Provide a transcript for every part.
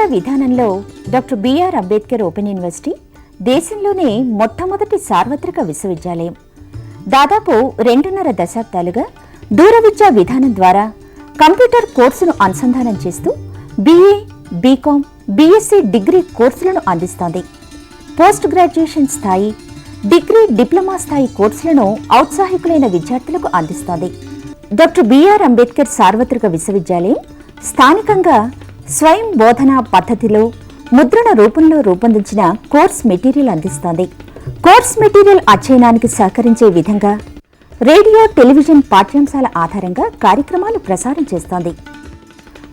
విద్యా విధానంలో doctor B R Ambedkar open university దేశంలోనే మొట్టమొదటి సార్వత్రిక విశ్వవిద్యాలయం. దాదాపు 2.5 దశాబ్దాలుగా దూర విద్యా విధానం ద్వారా కంప్యూటర్ కోర్సును అనుసంధానం చేస్తూ BA, BCom, BSc డిగ్రీ కోర్సులను అందిస్తోంది. పోస్ట్ గ్రాడ్యుయేషన్ స్థాయి, డిగ్రీ, డిప్లొమా స్థాయి కోర్సులను ఔత్సాహికులైన విద్యార్థులకు అందిస్తోంది. డాక్టర్ బిఆర్ అంబేద్కర్ సార్వత్రిక విశ్వవిద్యాలయం స్థానికంగా స్వయం బోధనా పద్ధతిలో ముద్రణ రూపంలో రూపొందించిన కోర్స్ మెటీరియల్ అందిస్తోంది. కోర్స్ మెటీరియల్ అధ్యయనానికి సహకరించే విధంగా రేడియో, టెలివిజన్ పాఠ్యాంశాల ఆధారంగా కార్యక్రమాలు ప్రసారం చేస్తోంది.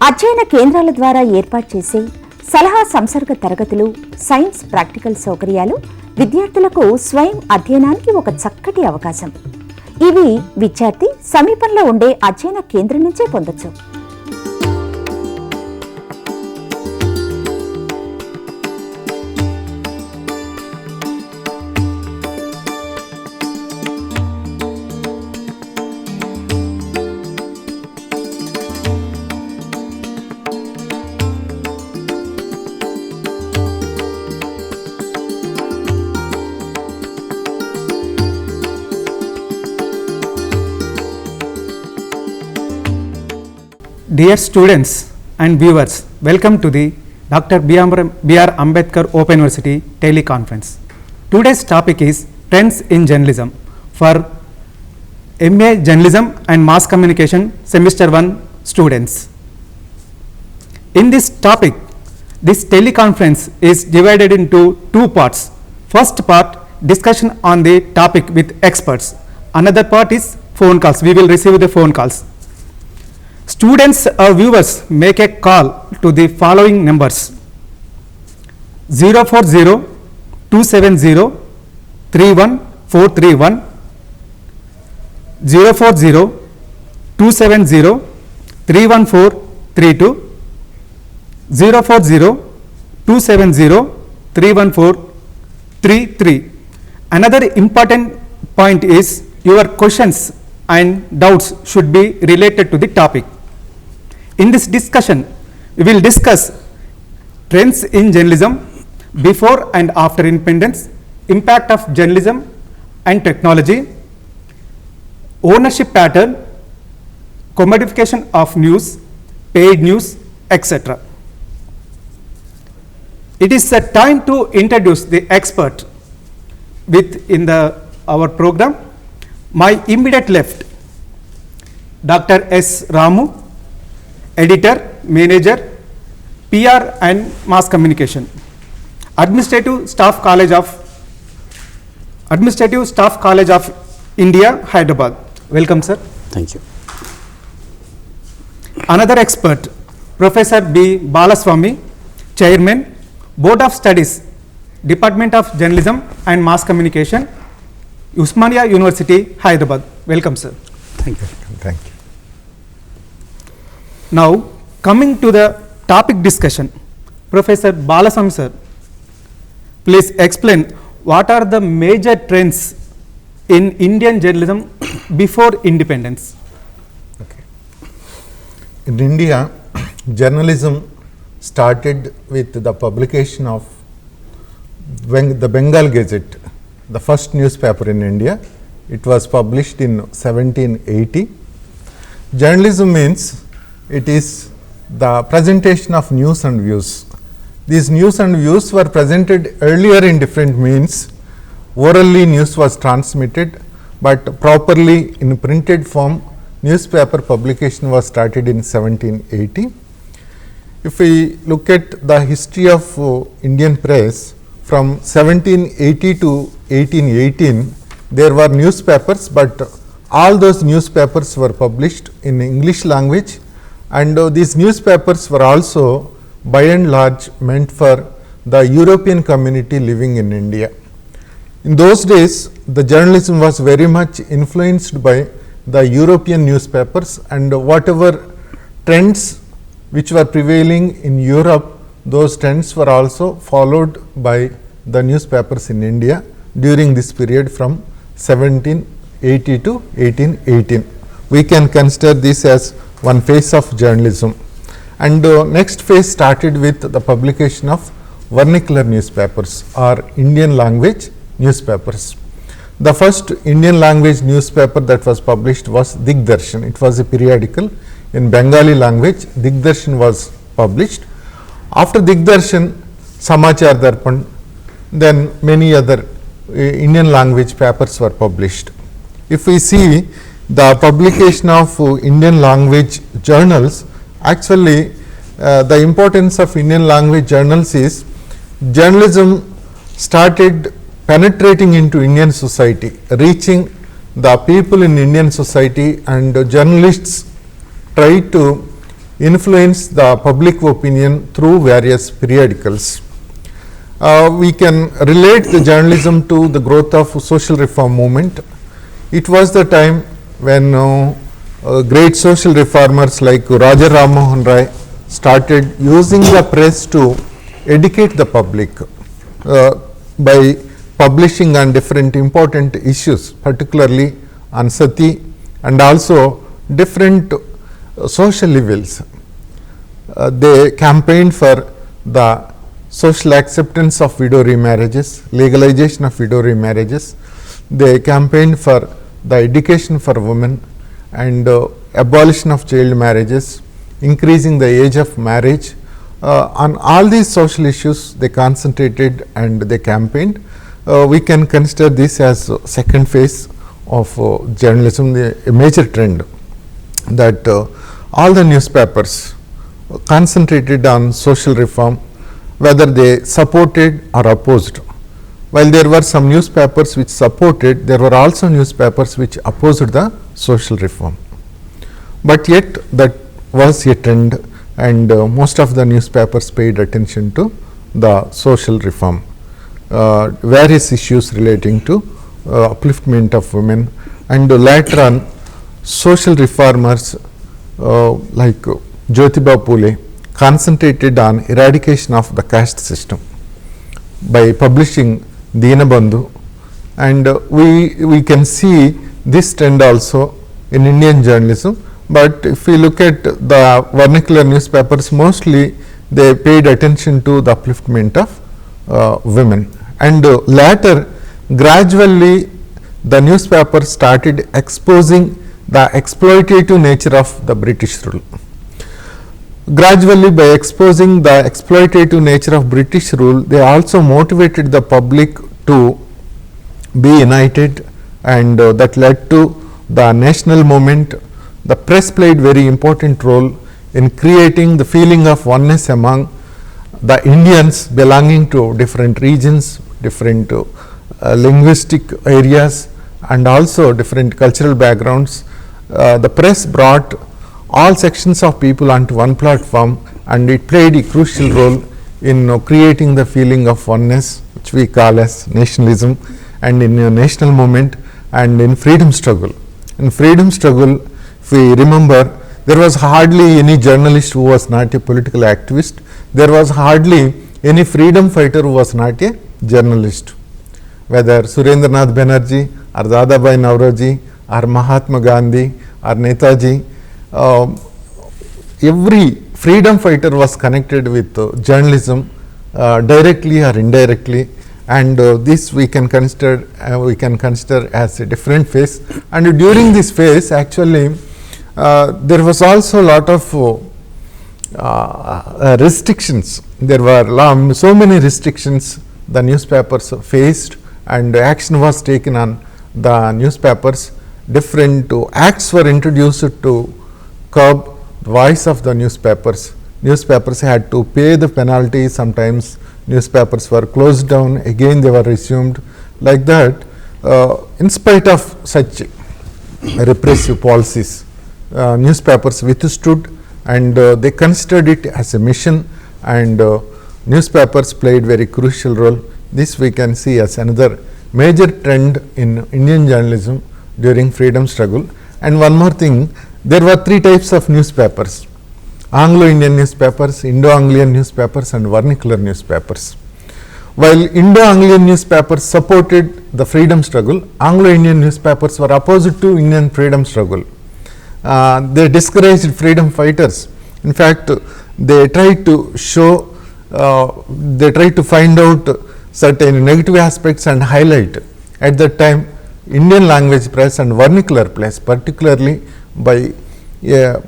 అధ్యయన కేంద్రాల ద్వారా ఏర్పాటు చేసే సలహా సంసర్గ తరగతులు, సైన్స్ ప్రాక్టికల్ సౌకర్యాలు విద్యార్థులకు స్వయం అధ్యయనానికి ఒక చక్కటి అవకాశం. ఇవి విద్యార్థి సమీపంలో ఉండే అధ్యయన కేంద్రం నుంచే పొందొచ్చు. Dear students and viewers, welcome to the Dr. B.R. Ambedkar Open University Teleconference. Today's topic is Trends in Journalism for MA Journalism and Mass Communication Semester 1 students. In this topic, this teleconference is divided into 2 parts. First part, discussion on the topic with experts. Another part is phone calls. We will receive the phone calls. Students or viewers make a call to the following numbers: 040-270-31431, 040-270-31432, 040-270-31433. Another important point is your questions and doubts should be related to the topic. In this discussion, we will discuss trends in journalism before and after independence, impact of journalism and technology, ownership pattern, commodification of news, paid news, etc. It is the time to introduce the expert in our program. My immediate left, Dr. S. Ramu, Editor, Manager, PR and Mass Communication, Administrative Staff College of India, Hyderabad. Welcome, sir. Thank you. Another expert, Professor B. Balaswamy, Chairman, Board of Studies, Department of Journalism and Mass Communication, Usmania University, Hyderabad. Welcome, sir. Thank you. Thank you. Now, coming to the topic discussion, Professor Balaswamy, sir, please explain what are the major trends in Indian journalism before independence? Okay. In India, journalism started with the publication of the Bengal Gazette, the first newspaper in India. It was published in 1780. Journalism means it is the presentation of news and views. These news and views were presented earlier in different means. Orally news was transmitted, but properly in printed form, newspaper publication was started in 1780. If we look at the history of Indian press, from 1780 to 1818, there were newspapers, but all those newspapers were published in English language, and these newspapers were also by and large meant for the European community living in India. In those days, the journalism was very much influenced by the European newspapers, and whatever trends which were prevailing in Europe, those trends were also followed by the newspapers in India during this period from 1780 to 1818. We can consider this as one phase of journalism. And next phase started with the publication of vernacular newspapers or Indian language newspapers. The first Indian language newspaper that was published was Digdarshan. It was a periodical in Bengali language. Digdarshan was published. After Digdarshan, Samachar Darpan, then many other Indian language papers were published. If we see the publication of Indian language journals, actually the importance of Indian language journals is journalism started penetrating into Indian society, reaching the people in Indian society, and journalists try to influence the public opinion through various periodicals. We can relate the journalism to the growth of social reform movement. It was the time when great social reformers like Raja Ram Mohan Rai started using the press to educate the public by publishing on different important issues, particularly on sati and also different social evils. They campaigned for the social acceptance of widow remarriages, legalization of widow remarriages. They campaigned for the education for women and abolition of child marriages, increasing the age of marriage. On all these social issues they concentrated and they campaigned. We can consider this as second phase of journalism, a major trend that all the newspapers concentrated on social reform, whether they supported or opposed. While there were some newspapers which supported, there were also newspapers which opposed the social reform. But yet that was a trend, and most of the newspapers paid attention to the social reform. Various issues relating to upliftment of women, and later on social reformers like Jyotiba Phule concentrated on eradication of the caste system by publishing Deenabandhu, and we can see this trend also in Indian journalism. But if we look at the vernacular newspapers, mostly they paid attention to the upliftment of women, and later gradually the newspaper started exposing the exploitative nature of the British rule. Gradually, by exposing the exploitative nature of British rule, they also motivated the public to be united, and that led to the national movement. The press played very important role in creating the feeling of oneness among the Indians belonging to different regions, different linguistic areas, and also different cultural backgrounds. The press brought all sections of people onto one platform, and it played a crucial role in creating the feeling of oneness, which we call as nationalism, and in a national movement and in freedom struggle. In freedom struggle, if we remember, there was hardly any journalist who was not a political activist. There was hardly any freedom fighter who was not a journalist. Whether Surendranath Banerjee or Dadabhai Naoroji or Mahatma Gandhi or Netaji, every freedom fighter was connected with journalism directly or indirectly, and this we can consider as a different phase. And during this phase, actually there was also a lot of restrictions. There were so many restrictions the newspapers faced, and action was taken on the newspapers. Different acts were introduced to curb the voice of the newspapers. Newspapers had to pay the penalty. Sometimes newspapers were closed down, again they were resumed. Like that, in spite of such repressive policies, newspapers withstood, and they considered it as a mission, and newspapers played very crucial role. This we can see as another major trend in Indian journalism during freedom struggle. And one more thing, there were three types of newspapers: Anglo-Indian newspapers, Indo-Anglian newspapers, and vernacular newspapers. While Indo-Anglian newspapers supported the freedom struggle, Anglo-Indian newspapers were opposite to Indian freedom struggle. They discouraged freedom fighters. In fact, they try to show, they try to find out certain negative aspects and highlight. At that time, Indian language press and vernacular press, particularly by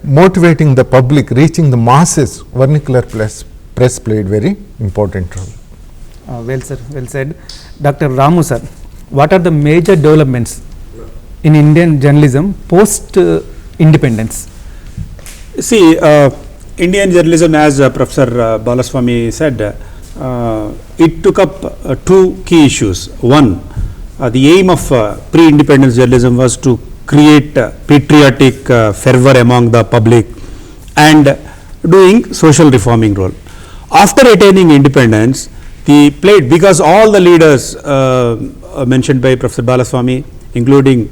motivating the public, reaching the masses, vernacular press played very important role. Well, sir, well said. Dr. Ramu, sir, what are the major developments in Indian journalism post independence? See, Indian journalism, as Professor Balaswamy said, it took up two key issues. One, the aim of pre-independence journalism was to create patriotic fervor among the public and doing social reforming role. After attaining independence, the played, because all the leaders mentioned by Professor Balaswamy, including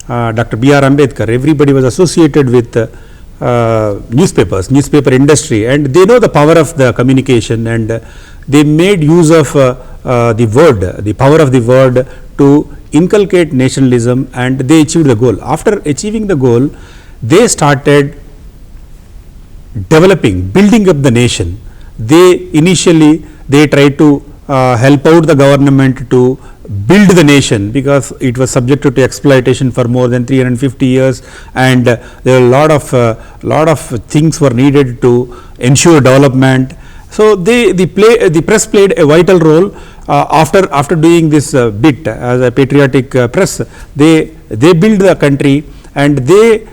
Dr. B.R. Ambedkar, everybody was associated with newspaper industry, and they know the power of the communication, and they made use of the word, the power of the word to inculcate nationalism, and they achieved the goal. After achieving the goal, they started developing, building up the nation. They tried to help out the government to build the nation, because it was subjected to exploitation for more than 350 years, and there were a lot of things were needed to ensure development. So the press played a vital role. After doing this bit as a patriotic press, they built the country, and they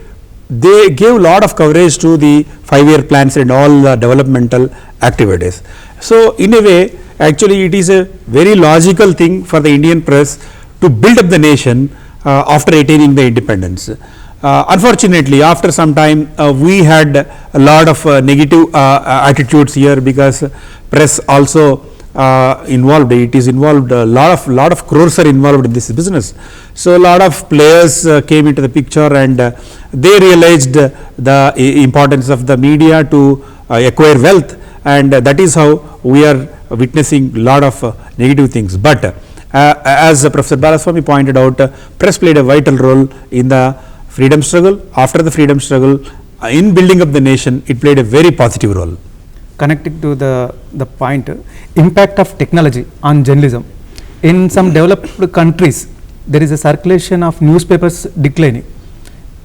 gave a lot of coverage to the 5-year plans and all the developmental activities. So in a way, actually it is a very logical thing for the Indian press to build up the nation after attaining the independence. Unfortunately, after some time, we had a lot of negative attitudes here, because press also involved. It is involved. A lot of crores are involved in this business. So a lot of players came into the picture, and they realized the importance of the media to acquire wealth, and that is how we are witnessing a lot of negative things. But as Professor Balaswamy pointed out, press played a vital role in the freedom struggle. After the freedom struggle, in building up the nation, it played a very positive role. Connecting to the point, impact of technology on journalism. In some developed countries, there is a circulation of newspapers declining.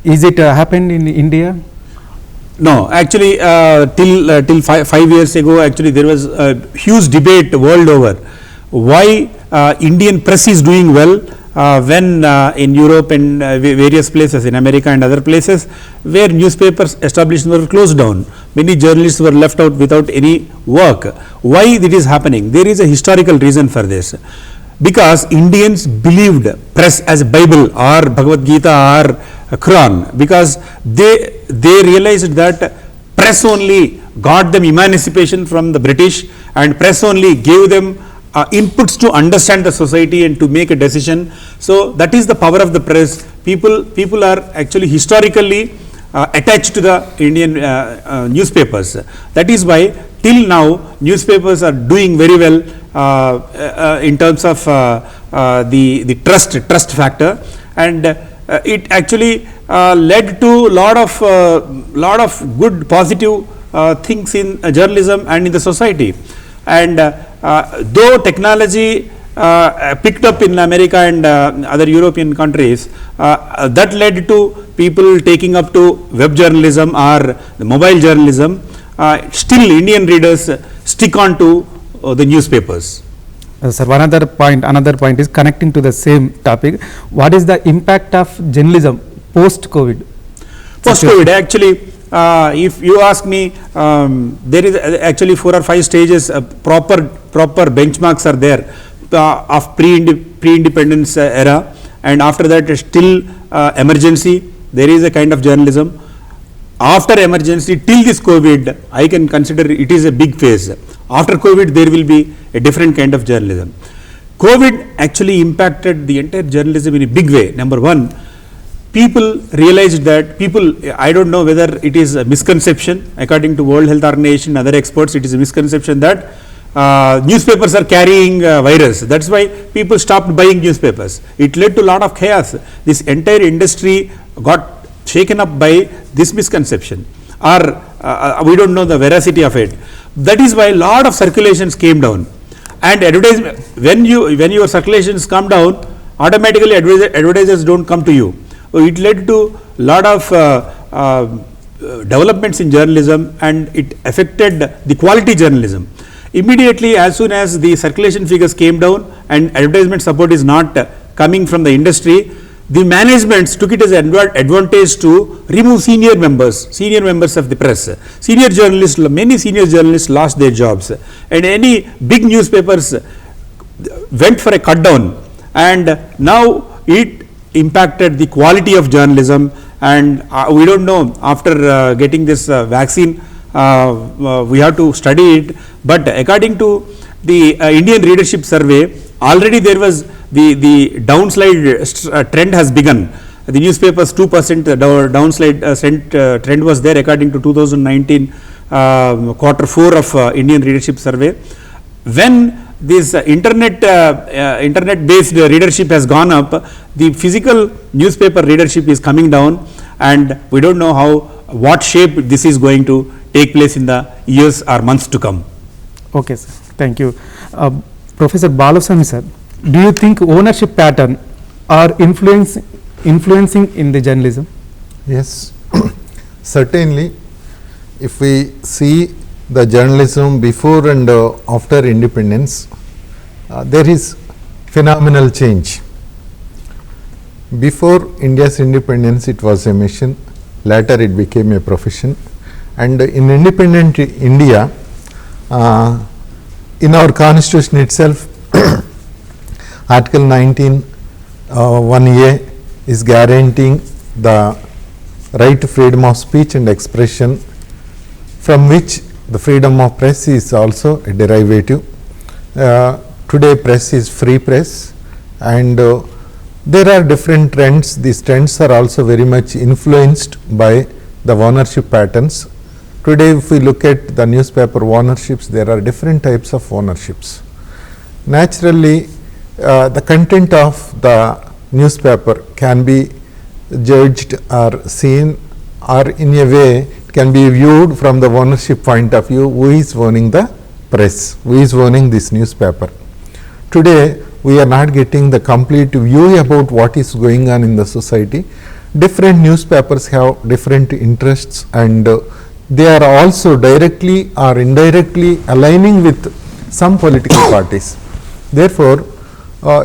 Is it happened in India? No, actually, till 5 years ago, actually there was a huge debate world over why Indian press is doing well when in Europe and various places, in America and other places, where newspapers establishments were closed down, many journalists were left out without any work. Why it is happening? There is a historical reason for this. Because Indians believed press as Bible or Bhagavad Gita or Quran, because they realized that press only got them emancipation from the British, and press only gave them inputs to understand the society and to make a decision. So that is the power of the press. People are actually historically attached to the Indian newspapers. That is why till now newspapers are doing very well in terms of the trust factor, and it actually led to lot of good positive things in journalism and in the society. And though technology picked up in America and other European countries, that led to people taking up to web journalism or the mobile journalism, still Indian readers stick on to the newspapers. Sir, another point is connecting to the same topic. What is the impact of journalism post-COVID? Post-COVID, actually, if you ask me, there is actually 4 or 5 stages, proper benchmarks are there of pre-independence era, and after that still emergency, there is a kind of journalism. After emergency till this COVID, I can consider it is a big phase. After COVID, there will be a different kind of journalism. COVID actually impacted the entire journalism in a big way. Number one, people realized that I don't know whether it is a misconception, according to World Health Organization and other experts, it is a misconception that newspapers are carrying virus. That's why people stopped buying newspapers. It led to a lot of chaos. This entire industry got shaken up by this misconception. or we don't know the veracity of it. That is why a lot of circulations came down, and advertisement, when your circulations come down, automatically advertisers don't come to you. So it led to a lot of developments in journalism, and it affected the quality journalism. Immediately, as soon as the circulation figures came down and advertisement support is not coming from the industry, the managements took it as an advantage to remove senior members of the press. Many senior journalists lost their jobs, and any big newspapers went for a cut down, and now it impacted the quality of journalism. And we don't know, after getting this vaccine, we have to study it, but according to the Indian Readership Survey, already there was the downslide trend has begun. The newspapers 2% downslide trend was there according to 2019 quarter 4 of Indian Readership Survey. When this internet based readership has gone up, the physical newspaper readership is coming down, and we don't know what shape this is going to take place in the years or months to come. Okay, sir. Thank you. Professor Balaswamy sir, do you think ownership pattern are influencing in the journalism? Yes, certainly. If we see the journalism before and after independence, there is phenomenal change. Before India's independence, it was a mission. Later, it became a profession. And in independent India, in our constitution itself, Article 19, 1A is guaranteeing the right to freedom of speech and expression, from which the freedom of press is also a derivative. Today, press is free press, and there are different trends. These trends are also very much influenced by the ownership patterns. Today, if we look at the newspaper ownerships, there are different types of ownerships. Naturally, the content of the newspaper can be judged or seen, or in a way can be viewed from the ownership point of view. Who is owning the press? Who is owning this newspaper? Today, we are not getting the complete view about what is going on in the society. Different newspapers have different interests, and they are also directly or indirectly aligning with some political parties. Therefore,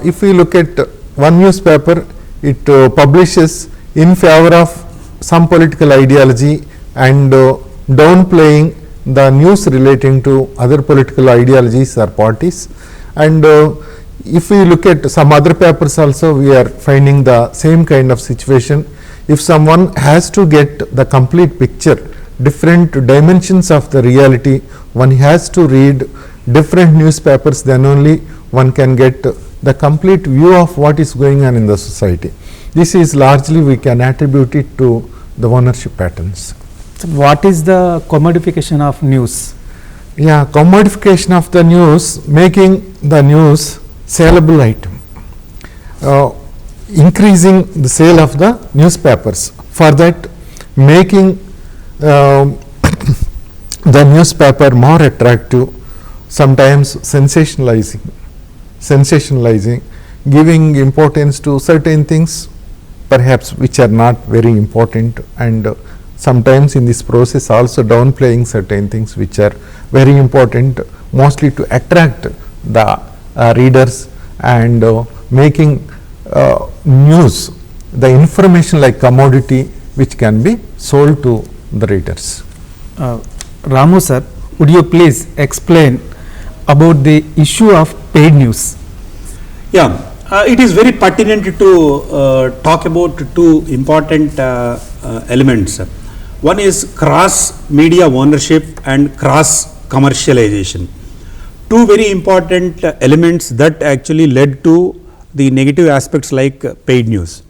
if we look at one newspaper, it publishes in favor of some political ideology and downplaying the news relating to other political ideologies or parties. And if we look at some other papers also, we are finding the same kind of situation. If someone has to get the complete picture, different dimensions of the reality, one has to read different newspapers, then only one can get the complete view of what is going on in the society. This is largely we can attribute it to the ownership patterns. So what is the commodification of news? Yeah, commodification of the news, making the news saleable item, increasing the sale of the newspapers. For that, making the newspaper more attractive, sometimes sensationalizing, giving importance to certain things perhaps which are not very important, and sometimes in this process also downplaying certain things which are very important, mostly to attract the readers, and making news, the information like commodity which can be sold to the readers. Ramu sir, would you please explain about the issue of paid news? Yeah, it is very pertinent to talk about two important elements. One is cross media ownership and cross commercialization. Two very important elements that actually led to the negative aspects like paid news.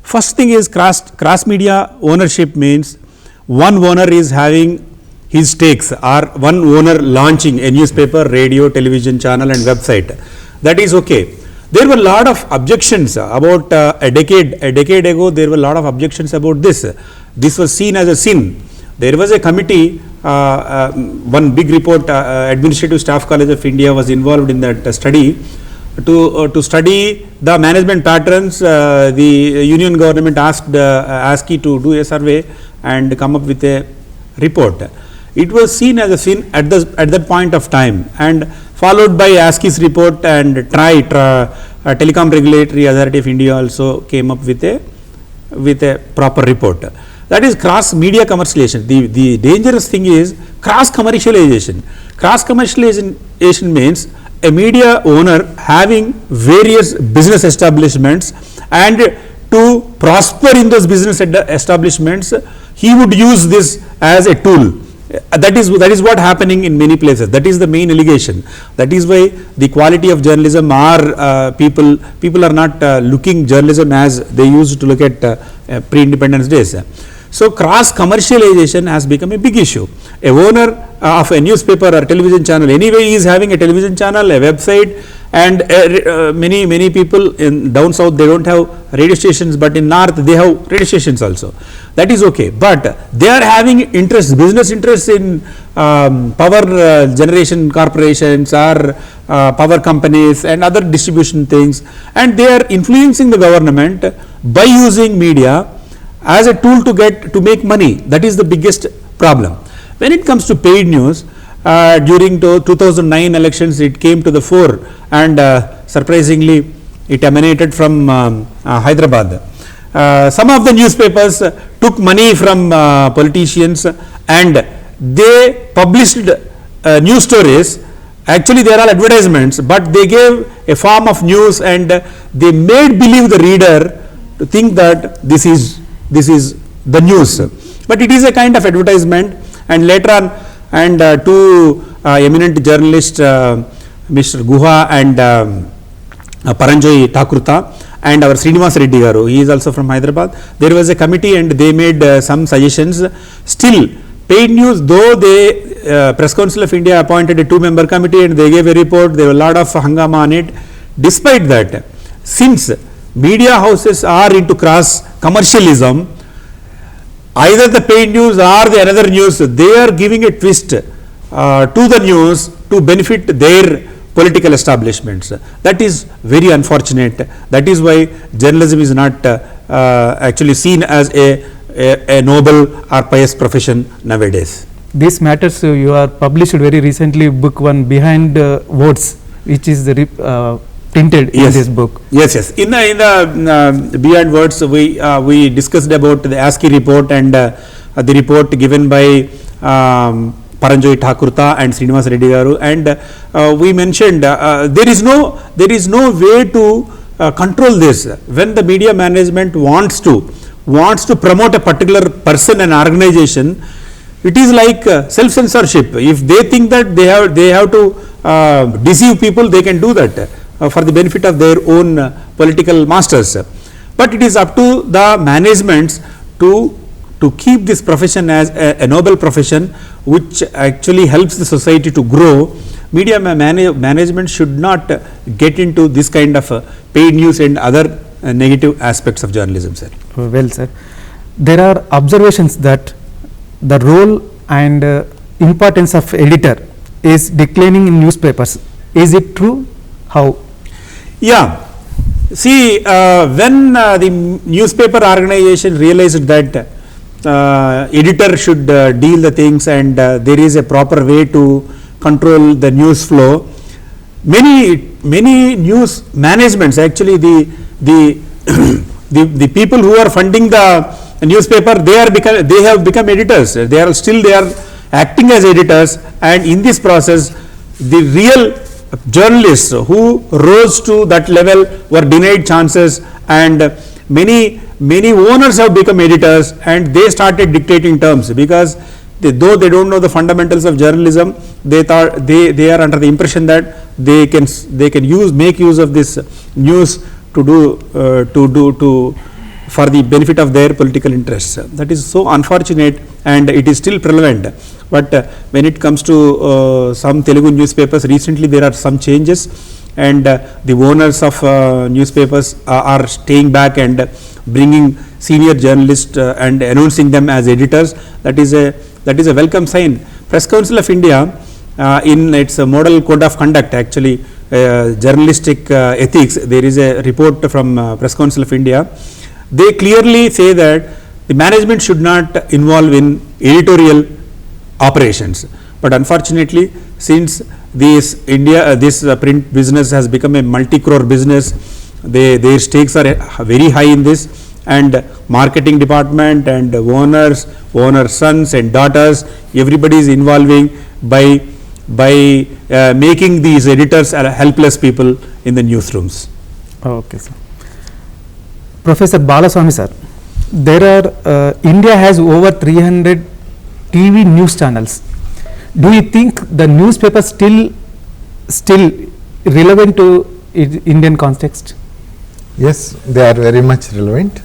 First thing is cross media ownership means one owner is having his stakes, or one owner launching a newspaper, radio, television channel and website. That is okay. There were a lot of objections about a decade ago. There were a lot of objections about this. This was seen as a sin. There was a committee, one big report, Administrative Staff College of India was involved in that study. To study the management patterns, the union government asked ASCI to do a survey and come up with a report. It was seen as a sin at that point of time, and followed by ASCI's report, and Telecom Regulatory Authority of India also came up with a proper report. That is cross media commercialization. The dangerous thing is cross commercialization. Cross commercialization means a media owner having various business establishments, and to prosper in those business establishments, he would use this as a tool. That is what happening in many places. That is the main allegation. That is why the quality of journalism are people are not looking journalism as they used to look at pre-independence days. So cross commercialization has become a big issue. A owner of a newspaper or television channel anyway is having a television channel, a website, and many people in down south, they don't have radio stations, but in north they have radio stations also. That is okay, but they are having business interests in power generation corporations or power companies and other distribution things, and they are influencing the government by using media as a tool to make money. That is the biggest problem. When it comes to paid news, during the 2009 elections, it came to the fore, and surprisingly it emanated from Hyderabad. Some of the newspapers took money from politicians, and they published news stories. Actually they are all advertisements, but they gave a form of news, and they made believe the reader to think that this is the news, but it is a kind of advertisement. And later on, and two eminent journalists, Mr. Guha and Paranjoy Thakurta, and our Srinivas Reddy Garu, he is also from Hyderabad. There was a committee, and they made some suggestions. Still, paid news, though they Press Council of India appointed a 2-member committee, and they gave a report. There were a lot of hangama on it. Despite that, since media houses are into cross commercialism, either the paid news or the another news, they are giving a twist to the news to benefit their political establishments. That is very unfortunate. That is why journalism is not actually seen as a noble or pious profession nowadays. This matters. You are published very recently book one, Behind Words, which is the printed in this book. Yes. In the Beyond Words, we discussed about the ASCI report, and the report given by Paranjoy Thakurta and Srinivas Reddy Garu, and we mentioned there is no way to control this. When the media management wants to promote a particular person and organization, it is like self-censorship. If they think that they have to deceive people, they can do that for the benefit of their own political masters. But it is up to the managements to keep this profession as a noble profession, which actually helps the society to grow. Media management should not get into this kind of paid news and other negative aspects of journalism, sir. Well, sir, there are observations that the role and importance of editor is declining in newspapers. Is it true? How? Yeah. See, when the newspaper organization realized that editor should deal the things, and there is a proper way to control the news flow, many news managements, actually the people who are funding the newspaper, they have become editors. They are acting as editors, and in this process the real journalists who rose to that level were denied chances, and many owners have become editors, and they started dictating terms, because though they don't know the fundamentals of journalism, they are under the impression that they can make use of this news to for the benefit of their political interests. That is so unfortunate, and it is still prevalent. But when it comes to some Telugu newspapers, recently there are some changes, and the owners of newspapers are staying back and bringing senior journalists and announcing them as editors. That is a that is a welcome sign. Press Council of India, in its model code of conduct, actually journalistic ethics, there is a report from Press Council of India. They clearly say that the management should not involve in editorial operations. But unfortunately, since this print business has become a multi-crore business, their stakes are very high in this, and marketing department and owners sons and daughters, everybody is involving by making these editors helpless people in the newsrooms. Okay, sir. Professor Balaswamy sir, there are India has over 300 TV news channels. Do you think the newspaper still relevant to Indian context? Yes, they are very much relevant.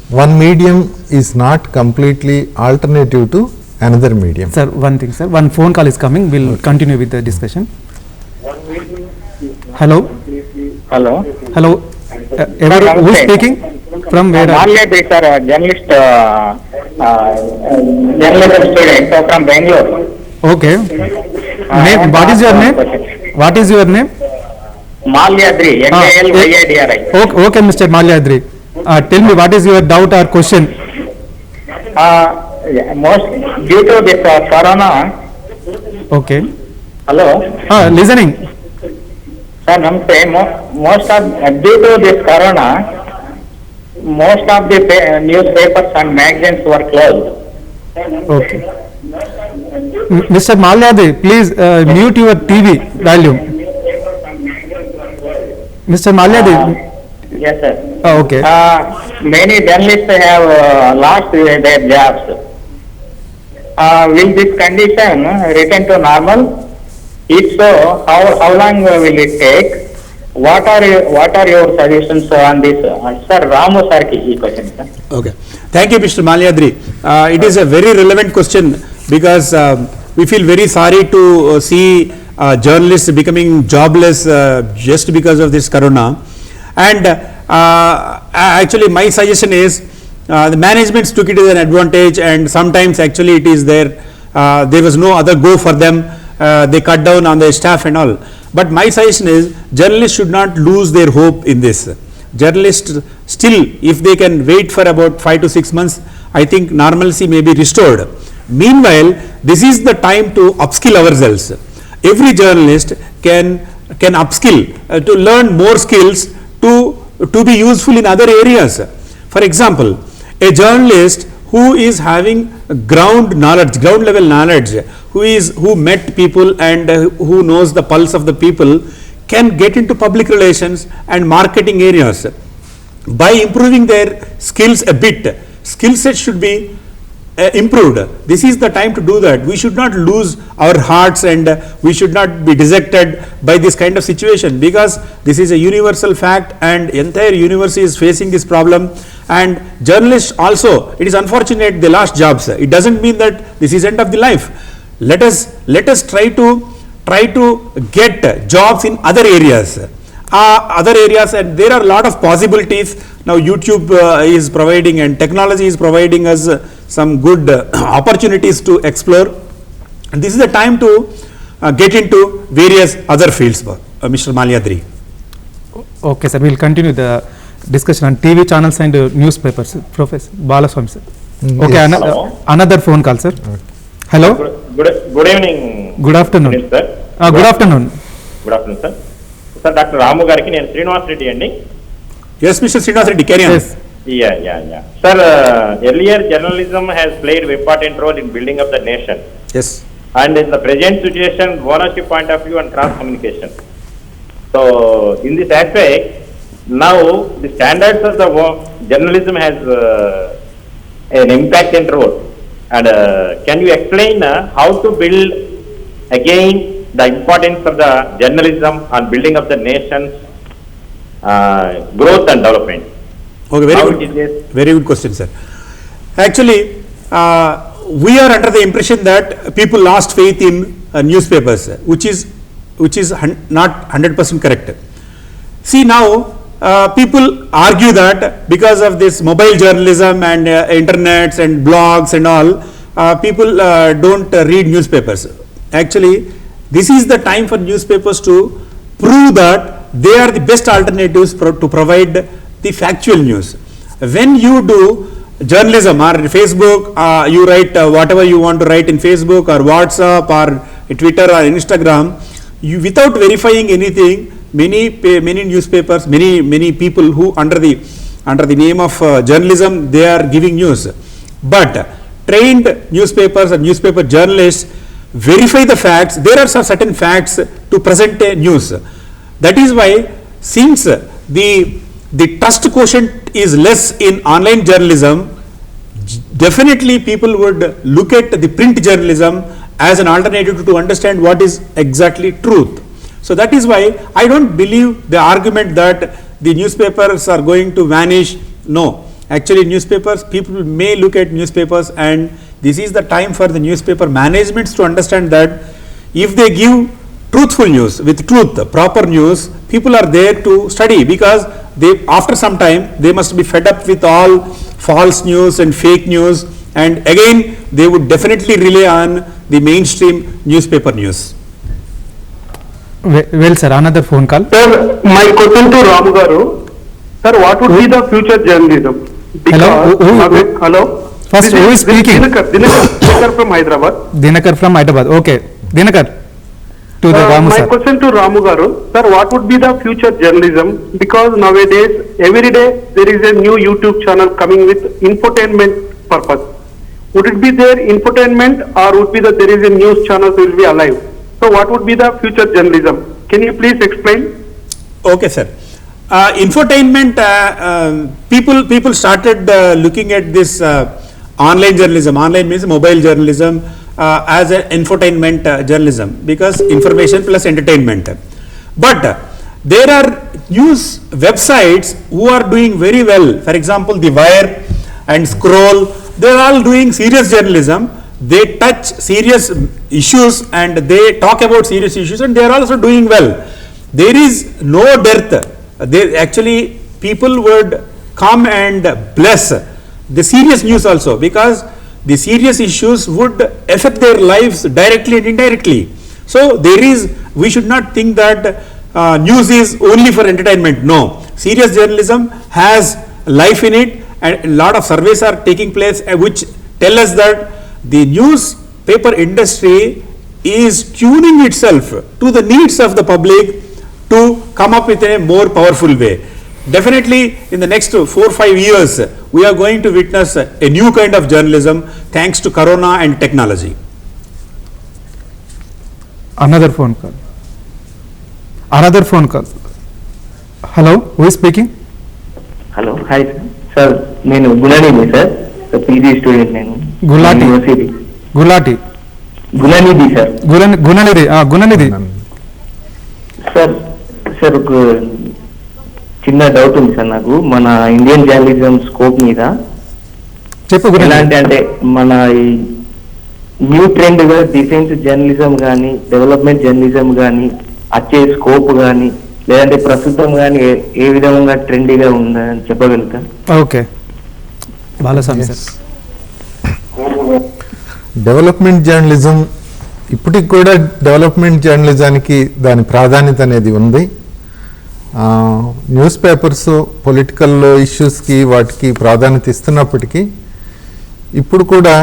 One medium is not completely alternative to another medium. Sir, one thing, sir. One phone call is coming. We'll continue with the discussion. Hello. Hello. Hello. Who is speaking? From where? Malyadri, sir, journalist student from Bangalore. Okay. Name, what is your name? What is your name? Malyadri, Malyadri. Okay, Mr. Malyadri. Tell me, what is your doubt or question? Most due to this corona. Okay. Hello. Listening. Sir, namaste. Most of due to this corona, most of the newspapers and magazines were closed. Okay. Mr. Malyadri, please mute your TV volume. Mr. Malyadri. Yes, sir. Okay. Many journalists have lost their jobs. Will this condition return to normal? If so, how long will it take? What are your suggestions on this? Sir, Ramu sir ki question, sir. Okay. Thank you, Mr. Malyadri. It is a very relevant question, because we feel very sorry to see journalists becoming jobless just because of this corona. And actually my suggestion is, the management took it as an advantage, and sometimes actually it is there was no other go for them, they cut down on their staff and all. But my suggestion is, journalists should not lose their hope in this. Journalists still, if they can wait for about 5 to 6 months, I think normalcy may be restored. Meanwhile, this is the time to upskill ourselves. Every journalist can upskill to learn more skills to be useful in other areas. For example, a journalist who is having ground level knowledge, who met people and who knows the pulse of the people, can get into public relations and marketing areas. By improving their skills a bit, skill set should be improved. This is the time to do that. We should not lose our hearts, and we should not be dejected by this kind of situation, because this is a universal fact and entire universe is facing this problem. And journalists also, it is unfortunate they lost jobs. It doesn't mean that this is end of the life. Let us try to get jobs in other areas. And there are a lot of possibilities. Now YouTube is providing, and technology is providing us some good opportunities to explore. And this is the time to get into various other fields, Mr. Malyadri. Okay, sir. We will continue the discussion on TV channels and newspapers. Professor Balaswamy sir. Okay, Yes. Another phone call, sir. Hello. Good evening. Good afternoon. Sir. Good afternoon. Good afternoon, sir. Sir, Dr. Ramu gariki nenu Srinivas Reddy andi. Yes, Mr. Srinivas Reddy, carry on. Yes. Yeah. Sir, earlier journalism has played an important role in building up the nation. Yes. And in the present situation, ownership point of view and cross communication. So, in this aspect, now the standards of the journalism has an important role. And can you explain how to build again the importance of the journalism on building up the nation's growth and development? Okay, very good question, sir. Actually, we are under the impression that people lost faith in newspapers, which is not 100% correct. See, now people argue that because of this mobile journalism and internets and blogs and all, people don't read newspapers. Actually, this is the time for newspapers to prove that they are the best alternatives to provide the factual news. When you do journalism or Facebook, you write whatever you want to write in Facebook or WhatsApp or Twitter or Instagram, you without verifying anything, many newspapers, many people who under the name of journalism, they are giving news. But trained newspapers and newspaper journalists verify the facts. There are some certain facts to present a news. That is why, since the trust quotient is less in online journalism, definitely people would look at the print journalism as an alternative to understand what is exactly truth. So that is why I don't believe the argument that the newspapers are going to vanish. No, actually newspapers, people may look at newspapers, and this is the time for the newspaper managements to understand that if they give truthful news with truth, proper news, people are there to study, because they, after some time, they must be fed up with all false news and fake news, and again they would definitely rely on the mainstream newspaper news. Well, sir, another phone call. Sir, my question to Ram Garu. Sir, what would be the future journalism? Hello? Hello? First, who is speaking? Dinakar from Hyderabad. Dinakar from Hyderabad. Okay. Dinakar. To the Ramu My sir. question to Ramu Garu. Sir, what would be the future journalism? Because nowadays, every day, there is a new YouTube channel coming with infotainment purpose. Would it be there infotainment, or would be that there is a news channel that will be alive? So what would be the future journalism? Can you please explain? Okay, sir. Infotainment, people started looking at this online journalism. Online means mobile journalism as an infotainment journalism, because information plus entertainment. But there are news websites who are doing very well. For example, The Wire and Scroll, they are all doing serious journalism. They touch serious issues and they talk about serious issues, and they are also doing well. There is no dearth. They actually, people would come and bless the serious news also, because the serious issues would affect their lives directly and indirectly. So we should not think that news is only for entertainment. No, serious journalism has life in it, and a lot of surveys are taking place which tell us that the newspaper industry is tuning itself to the needs of the public to come up with a more powerful way. Definitely in the next 4 or 5 years, we are going to witness a new kind of journalism thanks to Corona and technology. Another phone call. Hello, who is speaking? Hello, hi sir. Nenu Gunanidhi sir, PG student nenu. Gulati. Gunanidhi sir. Gunanidhi. Sir ఒక చిన్న doubt ఉంది sir నాకు, మన Indian journalism scope మీద. చెప్పు. ఎలాంటి అంటే మన ఈ న్యూ ట్రెండ్ గా డిఫెన్స్ జర్నలిజం కానీ, డెవలప్మెంట్ జర్నలిజం కానీ, వచ్చే స్కోప్ కానీ, లేదంటే ప్రస్తుతం కానీ ఏ విధంగా ట్రెండీగా ఉందని చెప్పగలుగుతా? Okay, Balaswamy sir. Development journalism, ఇప్పటికి కూడా డెవలప్మెంట్ జర్నలిజానికి దాని ప్రాధాన్యత అనేది ఉంది. న్యూస్ పేపర్స్ పొలిటికల్ ఇష్యూస్కి వాటికి ప్రాధాన్యత ఇస్తున్నప్పటికీ ఇప్పుడు కూడా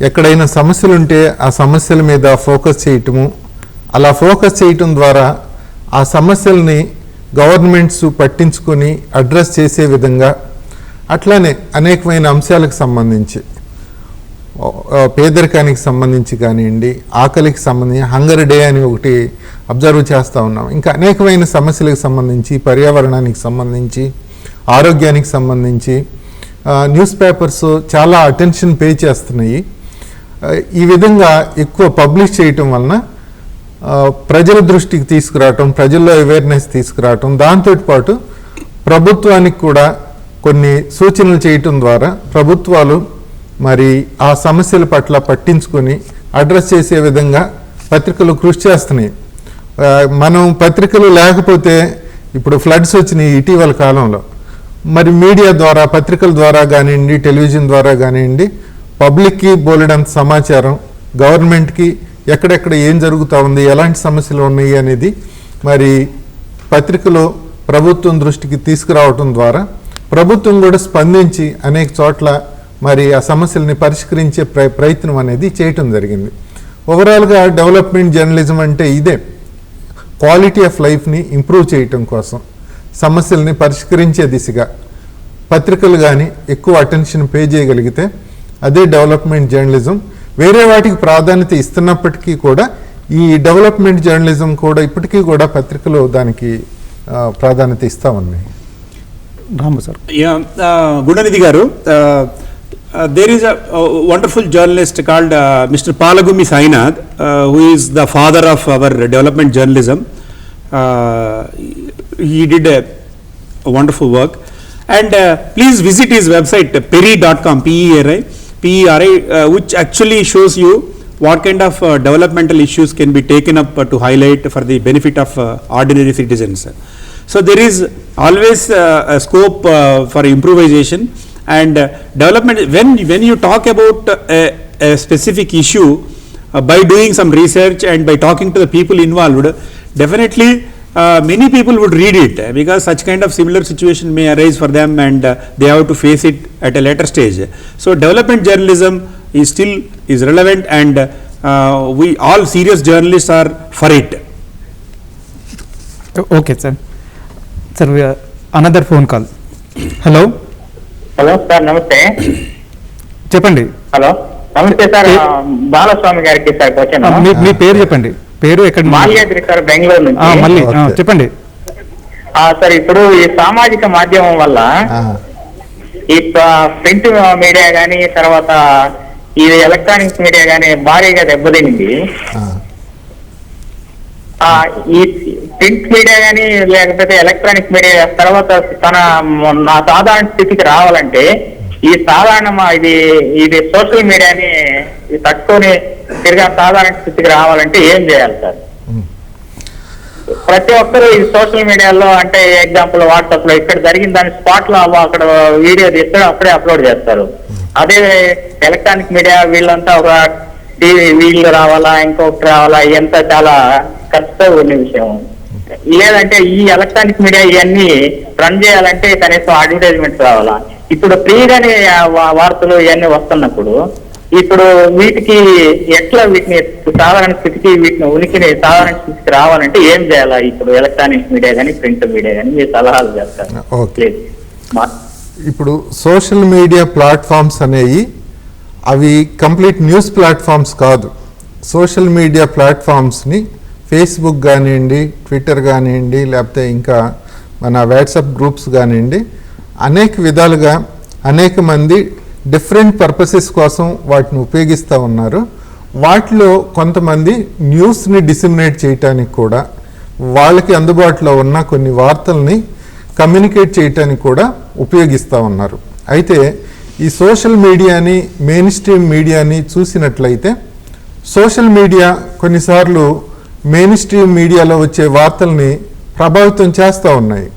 ఎక్కడైనా సమస్యలు ఉంటే ఆ సమస్యల మీద ఫోకస్ చేయటము, అలా ఫోకస్ చేయటం ద్వారా ఆ సమస్యల్ని గవర్నమెంట్స్ పట్టించుకొని అడ్రస్ చేసే విధంగా, అట్లానే అనేకమైన అంశాలకు సంబంధించి, పేదరికానికి సంబంధించి కానివ్వండి, ఆకలికి సంబంధించి హంగర్ డే అని ఒకటి అబ్జర్వ్ చేస్తూ ఉన్నాం. ఇంకా అనేకమైన సమస్యలకు సంబంధించి, పర్యావరణానికి సంబంధించి, ఆరోగ్యానికి సంబంధించి న్యూస్ పేపర్స్ చాలా అటెన్షన్ పే చేస్తున్నాయి. ఈ విధంగా ఎక్కువ పబ్లిష్ చేయటం వలన ప్రజల దృష్టికి తీసుకురావటం, ప్రజల్లో అవేర్నెస్ తీసుకురావటం, దాంతోపాటు ప్రభుత్వానికి కూడా కొన్ని సూచనలు చేయటం ద్వారా ప్రభుత్వాలు మరి ఆ సమస్యల పట్ల పట్టించుకొని అడ్రస్ చేసే విధంగా పత్రికలు కృషి చేస్తున్నాయి. మనం పత్రికలు లేకపోతే, ఇప్పుడు ఫ్లడ్స్ వచ్చినాయి ఇటీవల కాలంలో, మరి మీడియా ద్వారా, పత్రికల ద్వారా కానివ్వండి, టెలివిజన్ ద్వారా కానివ్వండి, పబ్లిక్కి బోలెడంత సమాచారం, గవర్నమెంట్కి ఎక్కడెక్కడ ఏం జరుగుతూ ఉంది, ఎలాంటి సమస్యలు ఉన్నాయి అనేది మరి పత్రికలో ప్రభుత్వం దృష్టికి తీసుకురావటం ద్వారా ప్రభుత్వం కూడా స్పందించి అనేక చోట్ల మరి ఆ సమస్యల్ని పరిష్కరించే ప్రయత్నం అనేది చేయటం జరిగింది. ఓవరాల్గా డెవలప్మెంట్ జర్నలిజం అంటే ఇదే, క్వాలిటీ ఆఫ్ లైఫ్ని ఇంప్రూవ్ చేయటం కోసం, సమస్యల్ని పరిష్కరించే దిశగా పత్రికలు కానీ ఎక్కువ అటెన్షన్ పే చేయగలిగితే అదే డెవలప్మెంట్ జర్నలిజం. వేరే వాటికి ప్రాధాన్యత ఇస్తున్నప్పటికీ కూడా ఈ డెవలప్మెంట్ జర్నలిజం కూడా ఇప్పటికీ కూడా పత్రికలు దానికి ప్రాధాన్యత ఇస్తూ ఉన్నాయి. రాము సార్. గుణనిధి గారు, there is a wonderful journalist called Mr. Palagumi Sainath, who is the father of our development journalism. He did a wonderful work, and please visit his website peri.com, PERI, which actually shows you what kind of developmental issues can be taken up to highlight for the benefit of ordinary citizens. So there is always a scope for improvisation and development. When you talk about a specific issue, by doing some research and by talking to the people involved, definitely many people would read it, because such kind of similar situation may arise for them, and they have to face it at a later stage. So development journalism is relevant, and we all serious journalists are for it. Okay sir. Sir, another phone call. Hello. Hello sir, నమస్తే. చెప్పండి. Hello, నమస్తే sir. Balaswamy గారికి sir question. మీ పేరు చెప్పండి. పేరు ఎక్కడ? Malyadri sir, Bengaluru నుంచి. మళ్ళీ చెప్పండి సార్. ఇప్పుడు ఈ సామాజిక మాధ్యమం వల్ల ఈ ప్రింట్ మీడియా గానీ, తర్వాత ఈ ఎలక్ట్రానిక్స్ మీడియా గానీ భారీగా దెబ్బతింది. ఈ ప్రింట్ మీడియా కానీ లేకపోతే ఎలక్ట్రానిక్ మీడియా తర్వాత నా సాధారణ స్థితికి రావాలంటే ఈ ఇది సోషల్ మీడియాని తట్టుకొని తిరిగి సాధారణ స్థితికి రావాలంటే ఏం చేయాలి సార్? ప్రతి ఒక్కరు ఈ సోషల్ మీడియాలో, అంటే ఎగ్జాంపుల్ వాట్సాప్ లో ఇక్కడ జరిగిన దాని స్పాట్ లో అక్కడ వీడియో తీస్తాడు, అప్పుడే అప్లోడ్ చేస్తారు. అదే ఎలక్ట్రానిక్ మీడియా వీళ్ళంతా ఒక టీవీ వీళ్ళు రావాలా, ఇంకొకటి రావాలా, ఇదంతా చాలా ఖర్చుతో ఉన్న విషయం. లేదంటే ఈ ఎలక్ట్రానిక్ మీడియా ఇవన్నీ రన్ చేయాలంటే కనీసం అడ్వర్టైజ్మెంట్స్ రావాలా. ఇప్పుడు ఫ్రీగానే వార్తలు ఇవన్నీ వస్తున్నప్పుడు ఇప్పుడు వీటికి ఎట్లా వీటిని సాధారణ స్థితికి ఉనికిని సాధారణ స్థితికి రావాలంటే ఏం చేయాలా? ఇప్పుడు ఎలక్ట్రానిక్ మీడియా కానీ ప్రింట్ మీడియా కానీ మీ సలహాలు చేస్తారు. ఇప్పుడు సోషల్ మీడియా ప్లాట్ఫామ్స్ అనేవి అవి కంప్లీట్ న్యూస్ ప్లాట్ఫామ్స్ కాదు. సోషల్ మీడియా ప్లాట్ఫామ్స్ని ఫేస్బుక్ కానివ్వండి, ట్విట్టర్ కానివ్వండి, లేకపోతే ఇంకా మన వాట్సాప్ గ్రూప్స్ కానివ్వండి, అనేక విధాలుగా అనేక మంది డిఫరెంట్ పర్పసెస్ కోసం వాటిని ఉపయోగిస్తూ ఉన్నారు. వాటిలో కొంతమంది న్యూస్ని డిసిమినేట్ చేయటానికి కూడా, వాళ్ళకి అందుబాటులో ఉన్న కొన్ని వార్తల్ని కమ్యూనికేట్ చేయటానికి కూడా ఉపయోగిస్తూ ఉన్నారు. అయితే ఈ సోషల్ మీడియాని, మెయిన్ స్ట్రీమ్ మీడియాని చూసినట్లయితే సోషల్ మీడియా కొన్నిసార్లు మెయిన్ స్ట్రీమ్ మీడియాలో వచ్చే వార్తల్ని ప్రభావితం చేస్తూ ఉన్నాయి.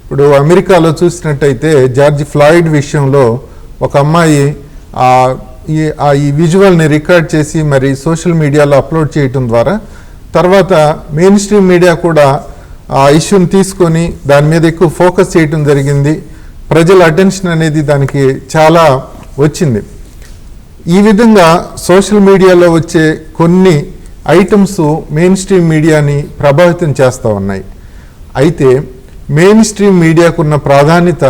ఇప్పుడు అమెరికాలో చూసినట్టయితే జార్జ్ ఫ్లాయిడ్ విషయంలో ఒక అమ్మాయి ఈ విజువల్ని రికార్డ్ చేసి మరి సోషల్ మీడియాలో అప్లోడ్ చేయటం ద్వారా తర్వాత మెయిన్ స్ట్రీమ్ మీడియా కూడా ఆ ఇష్యూని తీసుకొని దాని మీద ఎక్కువ ఫోకస్ చేయటం జరిగింది. ప్రజల అటెన్షన్ అనేది దానికి చాలా వచ్చింది. ఈ విధంగా సోషల్ మీడియాలో వచ్చే కొన్ని ఐటమ్స్ మెయిన్ స్ట్రీమ్ మీడియాని ప్రభావితం చేస్తూ ఉన్నాయి. అయితే మెయిన్ స్ట్రీమ్ మీడియాకున్న ప్రాధాన్యత,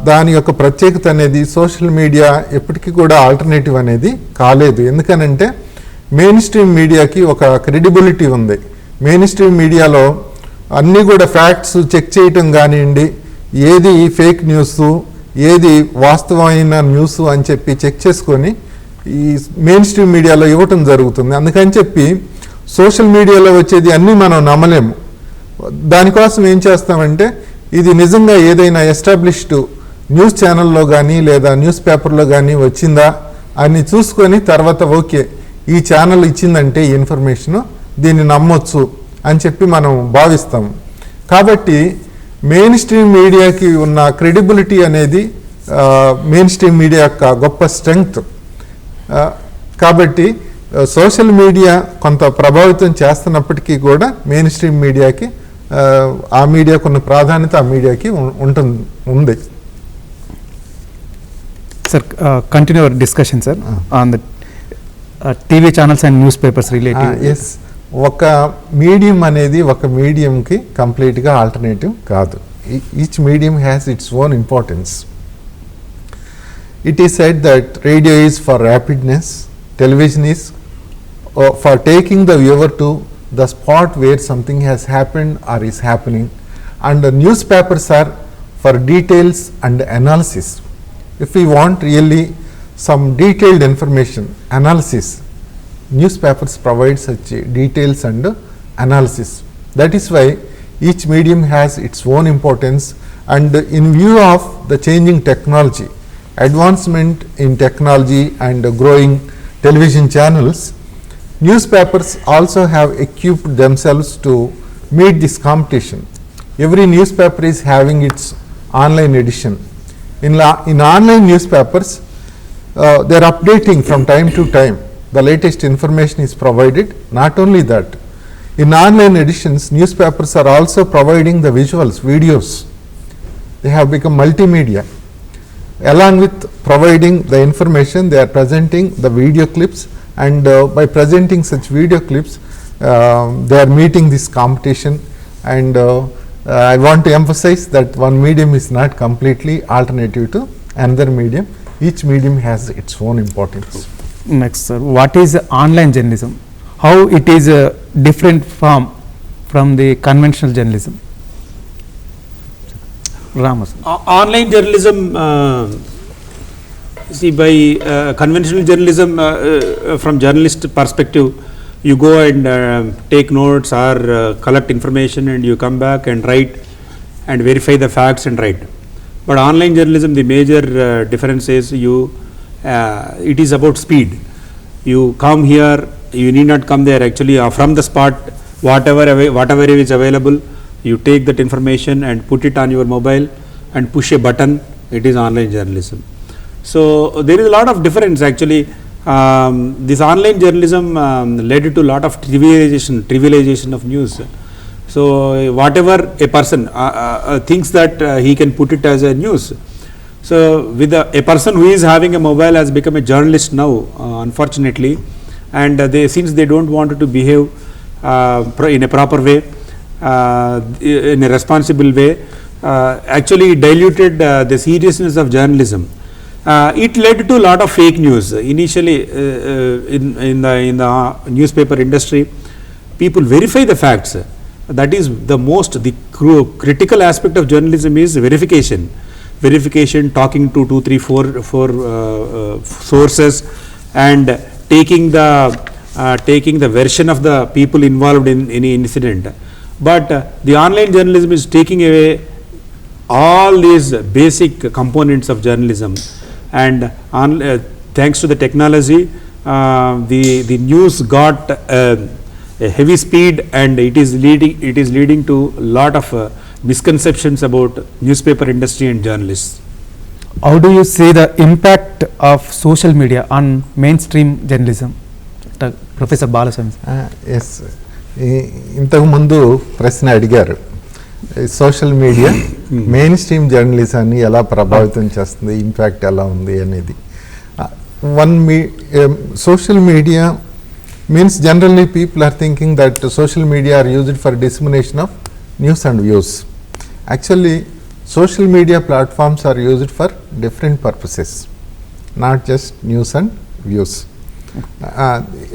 దాని యొక్క ప్రత్యేకత అనేది సోషల్ మీడియా ఎప్పటికీ కూడా ఆల్టర్నేటివ్ అనేది కాలేదు. ఎందుకనంటే మెయిన్ స్ట్రీమ్ మీడియాకి ఒక క్రెడిబిలిటీ ఉంది. మెయిన్ స్ట్రీమ్ మీడియాలో అన్నీ కూడా ఫ్యాక్ట్స్ చెక్ చేయటం కానివ్వండి, ఏది ఫేక్ న్యూస్, ఏది వాస్తవమైన న్యూస్ అని చెప్పి చెక్ చేసుకొని ఈ మెయిన్ స్ట్రీమ్ మీడియాలో ఇవ్వటం జరుగుతుంది. అందుకని చెప్పి సోషల్ మీడియాలో వచ్చేది అన్నీ మనం నమ్మలేము. దానికోసం ఏం చేస్తామంటే ఇది నిజంగా ఏదైనా ఎస్టాబ్లిష్డ్ న్యూస్ ఛానల్లో కానీ లేదా న్యూస్ పేపర్లో కానీ వచ్చిందా అని చూసుకొని తర్వాత ఓకే ఈ ఛానల్ ఇచ్చిందంటే ఈ ఇన్ఫర్మేషను దీన్ని నమ్మొచ్చు అని చెప్పి మనం భావిస్తాము. కాబట్టి మెయిన్ స్ట్రీమ్ మీడియాకి ఉన్న క్రెడిబిలిటీ అనేది మెయిన్ స్ట్రీమ్ మీడియా యొక్క గొప్ప స్ట్రెంగ్త్. కాబట్టి సోషల్ మీడియా కొంత ప్రభావితం చేస్తున్నప్పటికీ కూడా మెయిన్ స్ట్రీమ్ మీడియాకి ఆ మీడియాకు ఉన్న ప్రాధాన్యత ఆ మీడియాకి ఉంది. Sir, continue our discussion, sir, on the TV channels and newspapers related. Yes, ఒక మీడియం అనేది ఒక మీడియంకి కంప్లీట్గా ఆల్టర్నేటివ్ కాదు. Each medium has its own importance. It is said that radio is for rapidness, television is for taking the viewer to the spot where something has happened or is happening, and the newspapers are for details and analysis. If we want really some detailed information, analysis, newspapers provide such details and analysis. That is why each medium has its own importance, and in view of the changing technology, advancement in technology and growing television channels, newspapers also have equipped themselves to meet this competition. Every newspaper is having its online edition. In online newspapers, they are updating from time to time. The latest information is provided. Not only that, in online editions, newspapers are also providing the visuals, videos. They have become multimedia. Along with providing the information, they are presenting the video clips, and by presenting such video clips, they are meeting this competition. And I want to emphasize that one medium is not completely alternative to another medium. Each medium has its own importance. Next, sir, what is online journalism? How it is different from the conventional journalism? Ramas. Online journalism, see, by conventional journalism, from journalist perspective, you go and take notes or collect information, and you come back and write and verify the facts and write. But online journalism, the major difference is it is about speed. You come here, you need not come there. Actually, from the spot, whatever is available, you take that information and put it on your mobile and push a button. It is online journalism. So there is a lot of difference actually. This online journalism led to a lot of trivialization of news. So whatever a person thinks that he can put it as a news. So with a person who is having a mobile has become a journalist now, unfortunately, and since they don't want to behave in a proper way, in a responsible way, actually diluted the seriousness of journalism. It led to a lot of fake news. Initially, in the newspaper industry, people verify the facts. That is the critical aspect of journalism is verification. Verification, talking to 2, 3, 4 sources, and taking the version of the people involved in any incident. But the online journalism is taking away all these basic components of journalism, and thanks to the technology, the news got a heavy speed, and it is leading to a lot of misconceptions about newspaper industry and journalists. How do you see the impact of social media on mainstream journalism? Professor Balaswamy. Yes, ఇంతకుముందు ప్రశ్న అడిగారు, social media mainstream జర్నలిజాన్ని ఎలా ప్రభావితం చేస్తుంది, impact ఎలా ఉంది అనేది. Social media means generally people are thinking that social media are used for dissemination of news and views. Actually, social media platforms are used for different purposes, not just news and views.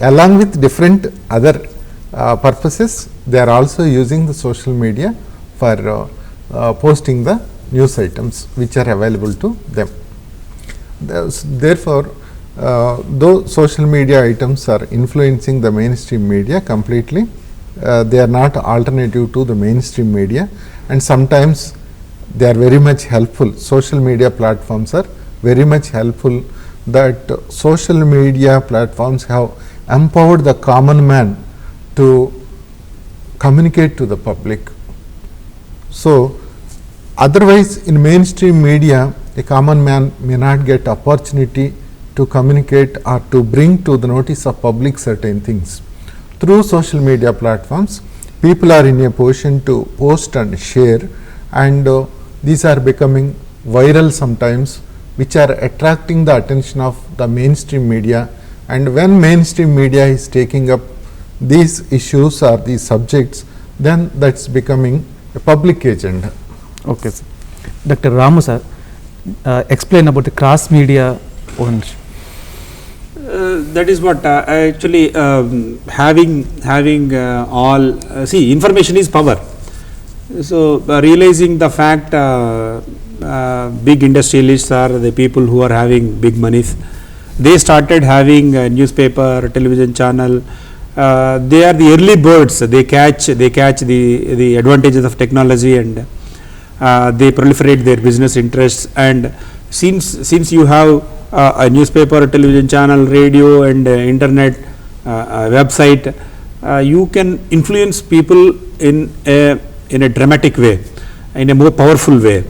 Along with different other purposes, they are also using the social media for posting the news items which are available to them. Therefore, though social media items are influencing the mainstream media completely, they are not alternative to the mainstream media, and sometimes they are very much helpful. Social media platforms are very much helpful, that social media platforms have empowered the common man to communicate to the public. So otherwise in mainstream media, a common man may not get opportunity to communicate or to bring to the notice of public certain things. Through social media platforms, people are in a position to post and share, and these are becoming viral sometimes, which are attracting the attention of the mainstream media. And when mainstream media is taking up these issues or these subjects, then that's becoming a public agenda. Okay, sir. Dr. Ramu sir, explain about the cross media ownership. That is what actually having all see, information is power. So realizing the fact, big industrialists are the people who are having big monies. They started having a newspaper, television channel. They are the early birds. They catch the advantages of technology, and they proliferate their business interests. And since you have a newspaper, television channel, radio, and internet website, you can influence people in a dramatic way, in a more powerful way.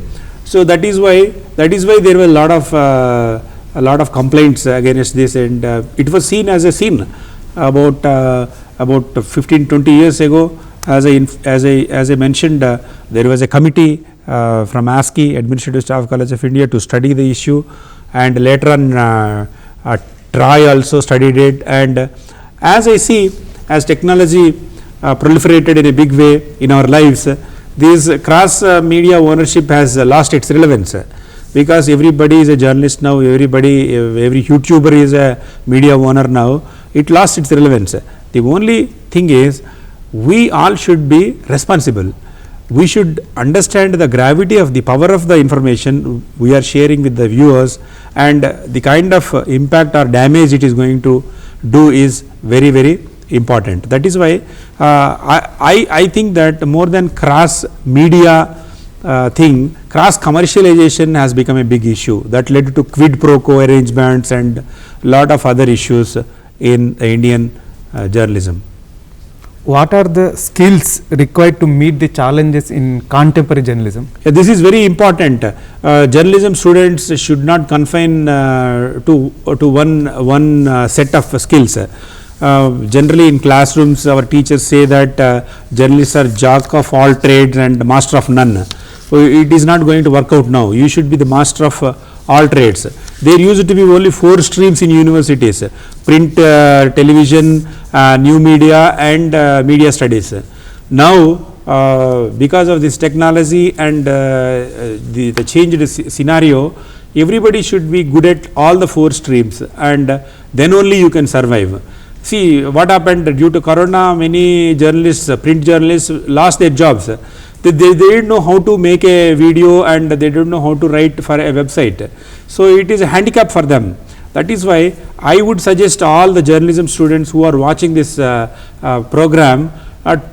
So that is why there were a lot of complaints against this, and it was seen as a sin about 15-20 years ago. As I mentioned, there was a committee from ASCI, Administrative Staff College of India, to study the issue, and later on TRAI also studied it. And as I see, as technology proliferated in a big way in our lives, this cross media ownership has lost its relevance, because everybody is a journalist now, every YouTuber is a media owner now. It lost its relevance. The only thing is, we all should be responsible. We should understand the gravity of the power of the information we are sharing with the viewers, and the kind of impact or damage it is going to do is very, very important. That is why I think that more than cross media thing, cross commercialization has become a big issue that led to quid pro quo arrangements and lot of other issues in Indian journalism. What are the skills required to meet the challenges in contemporary journalism? This is very important. Journalism students should not confine to one set of skills. Generally in classrooms, our teachers say that journalists are jack of all trades and master of none. So it is not going to work out now. You should be the master of all trades. There used to be only 4 streams in universities: print, television, new media, and media studies. Now, because of this technology and the changed scenario, everybody should be good at all the 4 streams, and then only you can survive. See what happened due to Corona. Many journalists, print journalists, lost their jobs. They didn't know how to make a video, and they didn't know how to write for a website. So it is a handicap for them. That is why I would suggest all the journalism students who are watching this program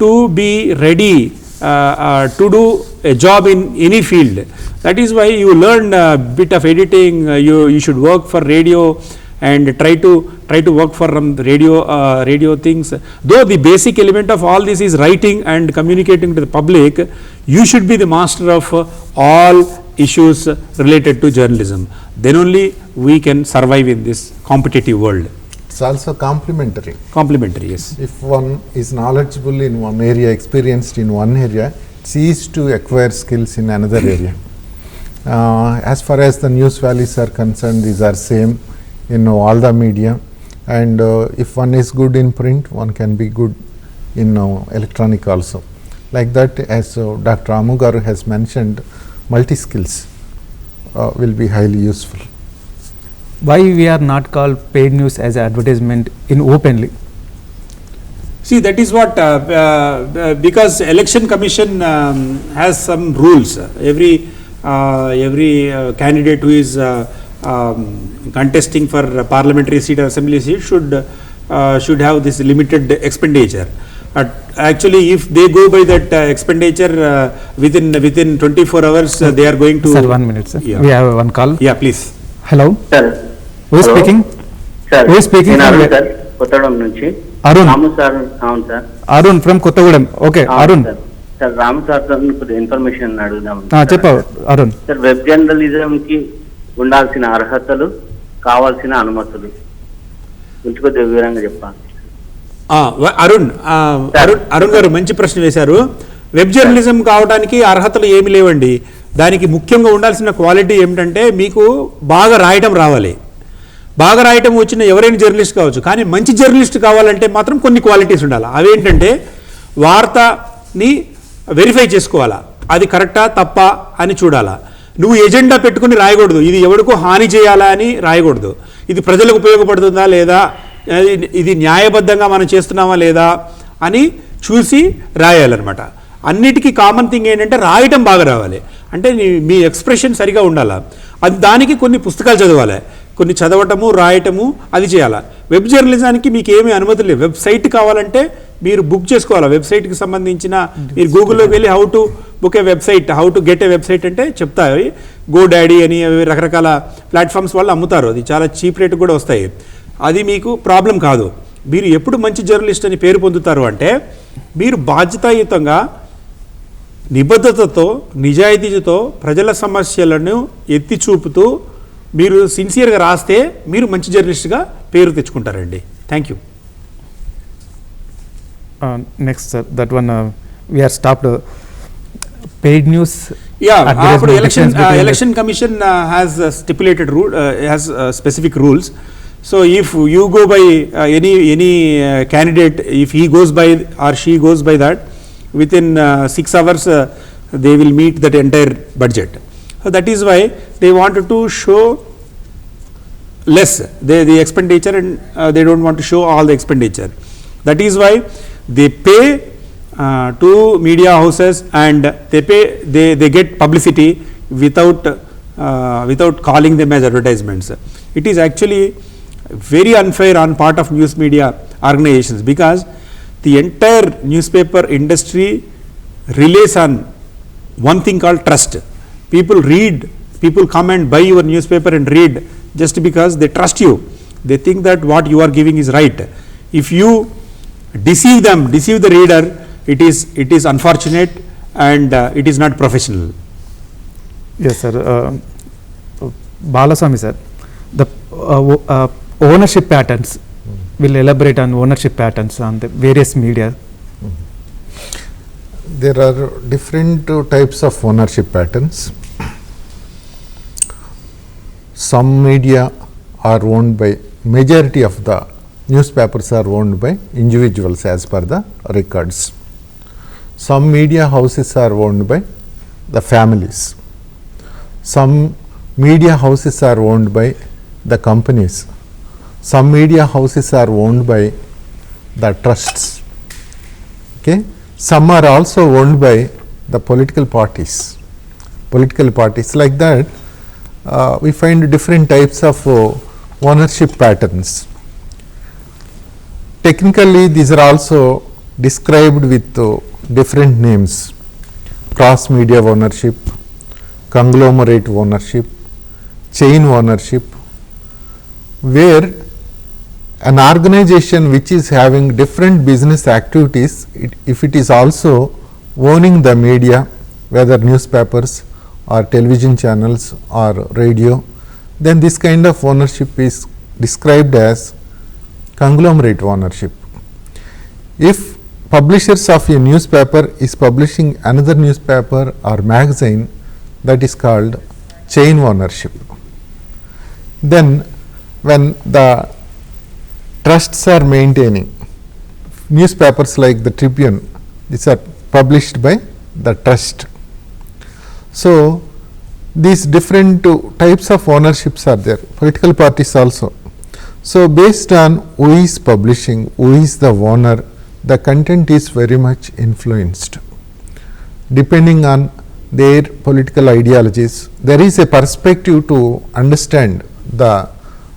to be ready to do a job in any field. That is why you learn a bit of editing. You should work for radio and try to work for radio things. Though the basic element of all this is writing and communicating to the public, you should be the master of all issues related to journalism. Then only we can survive in this competitive world. It's also complementary. Complementary, yes. If one is knowledgeable in one area, experienced in one area, it's easy to acquire skills in another area. As far as the news values are concerned, these are same in all the media, and if one is good in print, one can be good in electronic also. Like that, as Dr. Amugaru has mentioned, multi-skills will be highly useful. Why we are not called paid news as advertisement in openly? See, that is what because election commission has some rules. Every candidate who is contesting for parliamentary seat or assembly seat should have this limited expenditure. Actually, if they go by that expenditure within 24 hours, they are going to. Sir, 1 minute, sir. Yeah. We have one call. Yeah, please. Hello. Sir. Who is Hello. speaking? Sir. Who is speaking? Arun, sir. Kottagudem nunchi. Arun. Ramu sir. Avunu sir. Arun from Kottagudem. Okay, Arun. Sir. Sir, Ramu sir కొద్దిగా information అడుగుదాం. చెప్పు Arun. Sir, web journalism కి ఉండాల్సిన అర్హతలు కావాల్సిన అనుమతులు గురించి కొద్దిగా వివరంగా చెప్పాలి. అరుణ్ గారు మంచి ప్రశ్న వేశారు. వెబ్ జర్నలిజం కావడానికి అర్హతలు ఏమి లేవండి. దానికి ముఖ్యంగా ఉండాల్సిన క్వాలిటీ ఏమిటంటే మీకు బాగా రాయటం రావాలి. బాగా రాయటం వచ్చిన ఎవరైనా జర్నలిస్ట్ కావచ్చు, కానీ మంచి జర్నలిస్ట్ కావాలంటే మాత్రం కొన్ని క్వాలిటీస్ ఉండాలి. అవేంటంటే వార్తని వెరిఫై చేసుకోవాలా, అది కరెక్టా తప్పా అని చూడాలా. నువ్వు ఎజెండా పెట్టుకుని రాయకూడదు, ఇది ఎవరికో హాని చేయాలా అని రాయకూడదు. ఇది ప్రజలకు ఉపయోగపడుతుందా లేదా, ఇది న్యాయబద్ధంగా మనం చేస్తున్నామా లేదా అని చూసి రాయాలన్నమాట. అన్నిటికీ కామన్ థింగ్ ఏంటంటే రాయటం బాగా రావాలి, అంటే మీ ఎక్స్ప్రెషన్ సరిగా ఉండాలా. అది దానికి కొన్ని పుస్తకాలు చదవాలి, కొన్ని చదవటము రాయటము అది చేయాలా. వెబ్ జర్నలిజానికి మీకు ఏమీ అనుమతి లేదు. వెబ్సైట్ కావాలంటే మీరు బుక్ చేసుకోవాలి. వెబ్సైట్కి సంబంధించిన మీరు గూగుల్లోకి వెళ్ళి how to book A website, how to get a website అంటే చెప్తారు. గో డాడీ అని రకరకాల ప్లాట్ఫామ్స్ వాళ్ళు అమ్ముతారు, అది చాలా చీప్ రేట్ కూడా వస్తాయి. అది మీకు ప్రాబ్లం కాదు. మీరు ఎప్పుడు మంచి జర్నలిస్ట్ అని పేరు పొందుతారు అంటే మీరు బాధ్యతాయుతంగా నిబద్ధతతో నిజాయితీతో ప్రజల సమస్యలను ఎత్తి చూపుతూ మీరు సిన్సియర్గా రాస్తే మీరు మంచి జర్నలిస్ట్గా పేరు తెచ్చుకుంటారండి. Thank you. Next, sir, that one we are stopped. Paid news. Yeah, after election commission has stipulated rule, has specific rules. So if you go by any candidate, if he goes by or she goes by that, within 6 hours they will meet that entire budget. So that is why they wanted to show less the expenditure, and they don't want to show all the expenditure. That is why they pay to media houses, and they get publicity without calling them as advertisements. It is actually very unfair on part of news media organizations, because the entire newspaper industry relies on one thing called trust. People come and buy your newspaper and read just because they trust you. They think that what you are giving is right. If you deceive the reader, it is unfortunate, and it is not professional. Yes, sir. Balaswamy sir, the ownership patterns, will elaborate on ownership patterns on the various media. There are different types of ownership patterns. Some media are owned by, majority of the newspapers are owned by individuals as per the records. Some media houses are owned by the families. Some media houses are owned by the companies. Some media houses are owned by the trusts. Okay? Some are also owned by the political parties. Like that, we find different types of ownership patterns. Technically, these are also described with different names: cross media ownership, conglomerate ownership, chain ownership, where an organization which is having different business activities, if it is also owning the media, whether newspapers or television channels or radio, then this kind of ownership is described as conglomerate ownership. If publishers of a newspaper is publishing another newspaper or magazine, that is called chain ownership. Then when the trusts are maintaining newspapers like the Tribune, these are published by the trust. So these different types of ownerships are there. Political parties also. So based on who is publishing, who is the owner, the content is very much influenced depending on their political ideologies. There is a perspective to understand the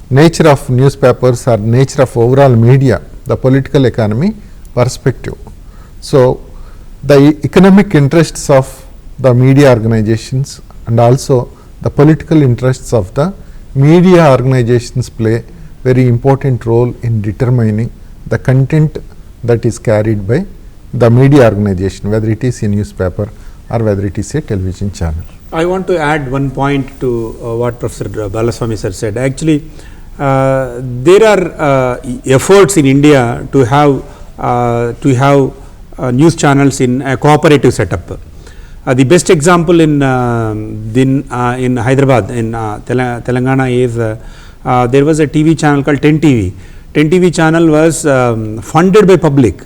nature of newspapers or nature of overall media, the political economy perspective. So the economic interests of the media organizations and also the political interests of the media organizations play very important role in determining the content that is carried by the media organization, whether it is a newspaper or whether it is a television channel. I want to add one point to what Professor Balaswamy sir said. Actually, There are efforts in India to have news channels in a cooperative setup. The best example in Hyderabad, in Telangana, is there was a TV channel called 10 TV. 10 TV channel was funded by public.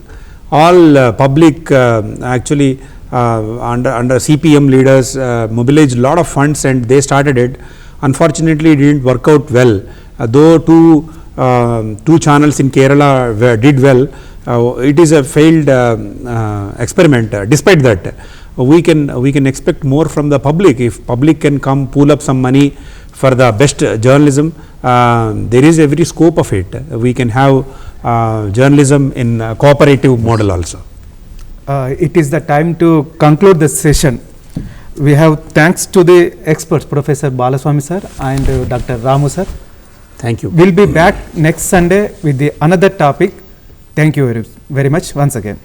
All public actually under CPM leaders mobilized a lot of funds and they started it. Unfortunately, it didn't work out well. Though two channels in Kerala did well, it is a failed experiment. Despite that, we can expect more from the public. If public can come pool up some money for the best journalism, there is every scope of it. We can have journalism in a cooperative model also. It is the time to conclude the session. We have thanks to the experts, Professor Balaswamy sir and Dr. Ramu sir. Thank you. We'll be back next Sunday with another topic. Thank you very much once again.